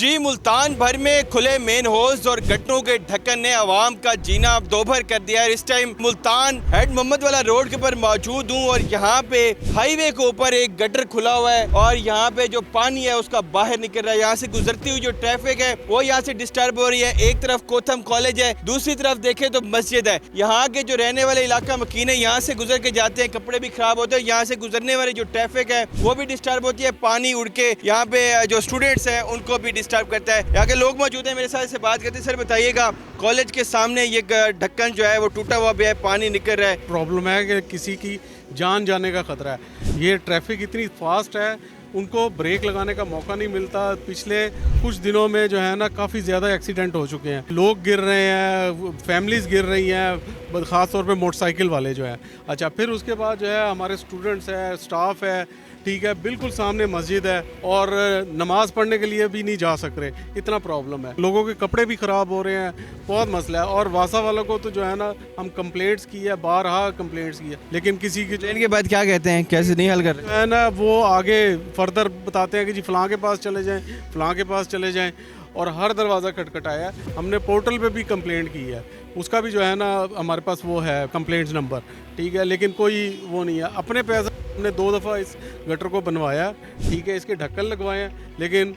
जी, मुल्तान भर में खुले मेन होल्स और गटरों के ढक्कन ने आवाम का जीना दोभर कर दिया है। इस टाइम मुल्तान हेड मोहम्मद वाला रोड के ऊपर मौजूद हूँ और यहाँ पे हाईवे के ऊपर एक गटर खुला हुआ है और यहाँ पे जो पानी है उसका बाहर निकल रहा है। यहाँ से गुजरती हुई जो ट्रैफिक है वो यहाँ से डिस्टर्ब हो रही है। एक तरफ कोथम कॉलेज है, दूसरी तरफ देखे तो मस्जिद है। यहाँ के जो रहने वाले इलाका मकीन है यहाँ से गुजर के जाते हैं, कपड़े भी खराब होते हैं। यहाँ से गुजरने वाली जो ट्रैफिक है वो भी डिस्टर्ब होती है। पानी उड़ के यहाँ पे जो स्टूडेंट्स हैं उनको भी डिस्टर्ब करता है। यहाँ के लोग मौजूद हैं, मेरे साथ से बात करते हैं। सर बताइएगा, कॉलेज के सामने ये ढक्कन जो है वो टूटा हुआ भी है, पानी निकल रहा है। प्रॉब्लम है कि किसी की जान जाने का खतरा है। ये ट्रैफिक इतनी फास्ट है, उनको ब्रेक लगाने का मौका नहीं मिलता। पिछले कुछ दिनों में जो है ना काफ़ी ज़्यादा एक्सीडेंट हो चुके हैं, लोग गिर रहे हैं, फैमिलीज गिर रही हैं, ख़ास तौर पे मोटरसाइकिल वाले जो है। अच्छा, फिर उसके बाद जो है हमारे स्टूडेंट्स हैं, स्टाफ है, ठीक है, बिल्कुल सामने मस्जिद है और नमाज़ पढ़ने के लिए भी नहीं जा सक रहे, इतना प्रॉब्लम है। लोगों के कपड़े भी ख़राब हो रहे हैं, बहुत मसला है। और वासा वालों को तो जो है ना हम कंप्लेंट्स की है, बारहा कंप्लेंट्स की है, लेकिन किसी की इनके बाद क्या कहते हैं, कैसे नहीं हल कर रहे है ना, वो आगे फर्दर बताते हैं कि जी फ़लाँ के पास चले जाएं, फ़लाँ के पास चले जाएं, और हर दरवाज़ा खटखटाया है। हमने पोर्टल पे भी कंप्लेंट की है, उसका भी जो है ना हमारे पास वो है कंप्लेंट्स नंबर, ठीक है, लेकिन कोई वो नहीं है। अपने पैसे हमने 2 दफ़ा इस गटर को बनवाया, ठीक है, इसके ढक्कन लगवाए हैं, लेकिन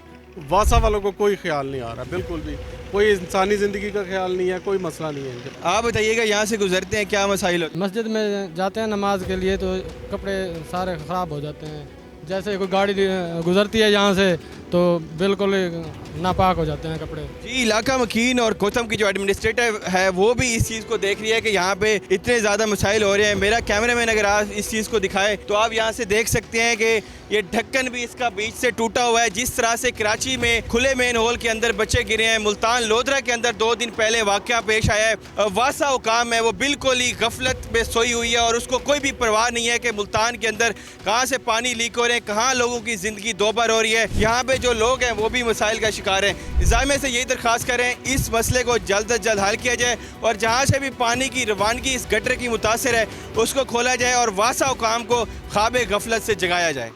वासा वालों को कोई ख्याल नहीं आ रहा, बिल्कुल भी कोई इंसानी ज़िंदगी का ख्याल नहीं है, कोई मसला नहीं है। आप बताइएगा, यहाँ से गुजरते हैं क्या मसाइल होते हैं? मस्जिद में जाते हैं नमाज के लिए तो कपड़े सारे ख़राब हो जाते हैं। जैसे कोई गाड़ी गुजरती है यहाँ से तो बिल्कुल नापाक हो जाते हैं कपड़े। जी, इलाका मकीन और कोथम की जो एडमिनिस्ट्रेटर है वो भी इस चीज़ को देख रही है कि यहाँ पे इतने ज़्यादा मसाइल हो रहे हैं। मेरा कैमरामैन अगर आप इस चीज़ को दिखाए तो आप यहाँ से देख सकते हैं कि ये ढक्कन भी इसका बीच से टूटा हुआ है। जिस तरह से कराची में खुले मेन होल के अंदर बच्चे गिरे हैं, मुल्तान लोधरा के अंदर 2 दिन पहले वाक़या पेश आया है। वासा हुकाम है वो बिल्कुल ही गफलत में सोई हुई है और उसको कोई भी परवाह नहीं है कि मुल्तान के अंदर कहाँ से पानी लीक हो रहे हैं, कहाँ लोगों की ज़िंदगी दोभर हो रही है। यहाँ पे जो लोग हैं वो भी मसाइल का शिकार हैं। इंतज़ामिया से यही दरख्वास्त करें, इस मसले को जल्द से जल्द हल किया जाए और जहाँ से भी पानी की रवानगी इस गटर की मुतासिर है उसको खोला जाए और वासा हुकाम को ख्वाब गफलत से जगाया जाए।